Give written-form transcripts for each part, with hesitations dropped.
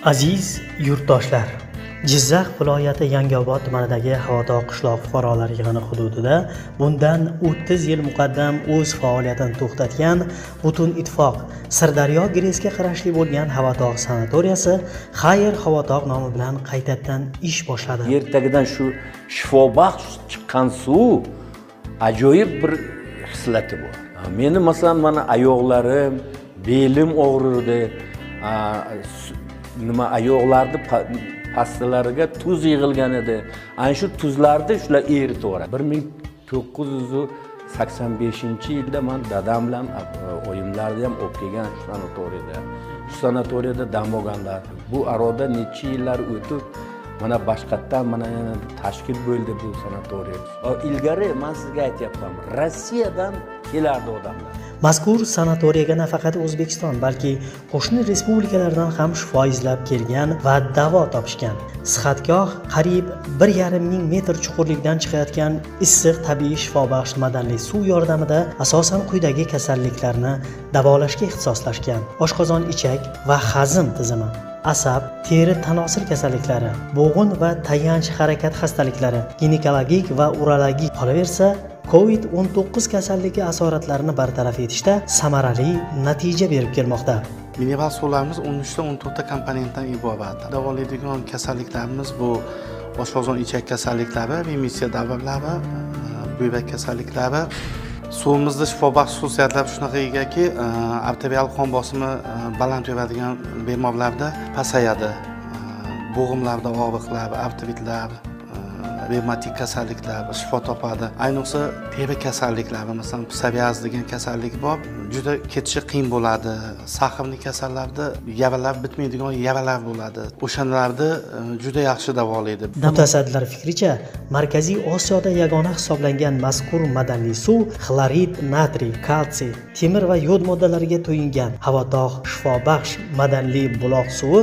Aziz yurtdoshlar, Jizzax viloyati Yangiobod tumanidagi Havodog' qishloq fuqarolar yig'ini hududida bundan 30 yil muqaddam o'z faoliyatini to'xtatgan Butun ittifoq Sirdaryo Gresga qarashli bo'lgan Havodog' sanatoriyasi Xayr Havodog' nomi bilan qaytadan ish boshladi. Yer tagidan shu shifobaxsh chiqqan suv ajoyib bir hislati bor. Meni masalan mana oyoqlarim, belim og'rirdi. Nima oyoqlarni pastalariga tuz yig'ilgan edi. Ana shu tuzlarni shular eritib yuboradi. 1985-yilda men dadam bilan oyimlarni ham olib kelgan shu sanatoriyada dam olganlar. Bu aroda necha yillar o'tib mana boshqatdan mana tashkil bo'ldi bu sanatoriya. Ilgari men sizga aytyapman, Rossiyadan kelardi odamlar. Mazkur sanatoriyaga nafaqat O'zbekiston, balki qo'shni respublikalardan ham shifo izlab kelgan va davo topishgan. Sihatgoh qariyb 1,5 ming metr chuqurlikdan chiqayotgan issiq tabiiy shifobaxsh madanli suv yordamida asosan quyidagi kasalliklarni davolashga ixtisoslashgan: oshqozon, ichak va hazm tizimi, asab, teri tanosil kasalliklari, bo'g'in va tayanch harakat xastaliklari, ginekologik va urologik, qolaversa COVID-19 kasalligi asoratlarini bartaraf etishda samarali natija berib kelmoqda. Mineral suvlarimiz 13-14 ta komponentdan iborat. Davolaydigan kasalliklarimiz bu oshqozon, ichak kasalliklari, remissiya davrlari, buyrak kasalliklari. Suvimizda shifobaxsh xususiyatlari shunaqa egaki, arterial qon bosimi baland yuradigan bemorlarda pasayadi. Bo'g'imlarda og'riqlar, artritlar, revmatik kasalliklar shifo topadi. Ayniqsa teri kasalliklari, masalan, psoriaz degan kasallik bor, juda ketishi qiyin bo'ladi. Sahrli kasallarda yaralar bitmaydigan yaralar bo'ladi. O'shalarni juda yaxshi davolaydi. Mutasaddilar fikricha, Markaziy Osiyoda yagona hisoblangan mazkur madanli suv xlorid, natriy, kalsiy, temir va yod moddalariga to'yingan. Havodog' shifobaxsh madanli buloq suvi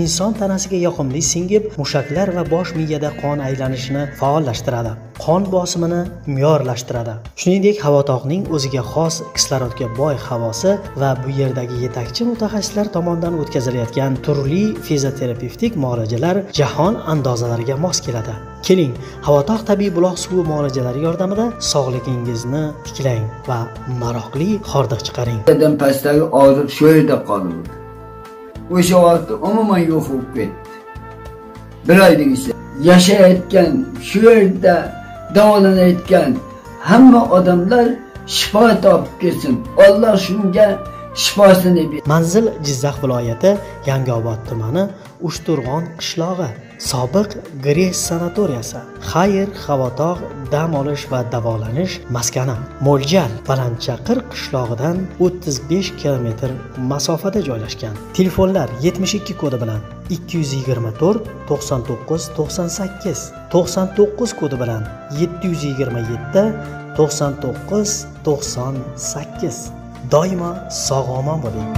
inson tanasiga yoqimli singib, mushaklar va bosh miyada qon aylanishini faollashtiradi, qon bosimini me'yorlashtiradi. Shuningdek, Havodog'ning o'ziga xos kislorodga boy havosi va bu yerdagi yetakchi mutaxassislar tomonidan o'tkazilayotgan turli fizioterapevtik muolajalar jahon andozalariga mos keladi. Keling, Havodog' tabiiy buloq suvi muolajalari yordamida sog'ligingizni tiklang va maroqli hordiq chiqaring. Dadam pastdagi og'riq shu yerda qoldi. O'sha vaqtda umuman yo'q bo'lib ketdi. Bir oydan keyin yashayotgan, shu yerda davolanayotgan hamma odamlar shifo topib kelsin. Alloh shunga shifosini bersin. Manzil Jizzax viloyati Yangiobod tumani Ushturg'on qishlog'i, sobiq Gres sanatoriyasi, Xayr Havodog' dam olish va davolanish maskani. Mo'ljal Balandchaqir qishlog'idan 35 kilometr masofada joylashgan. Telefonlar 72 kodi bilan 224 99 98, 99 kodi bilan 727 99 98. Doimo sog'-omon bo'ling.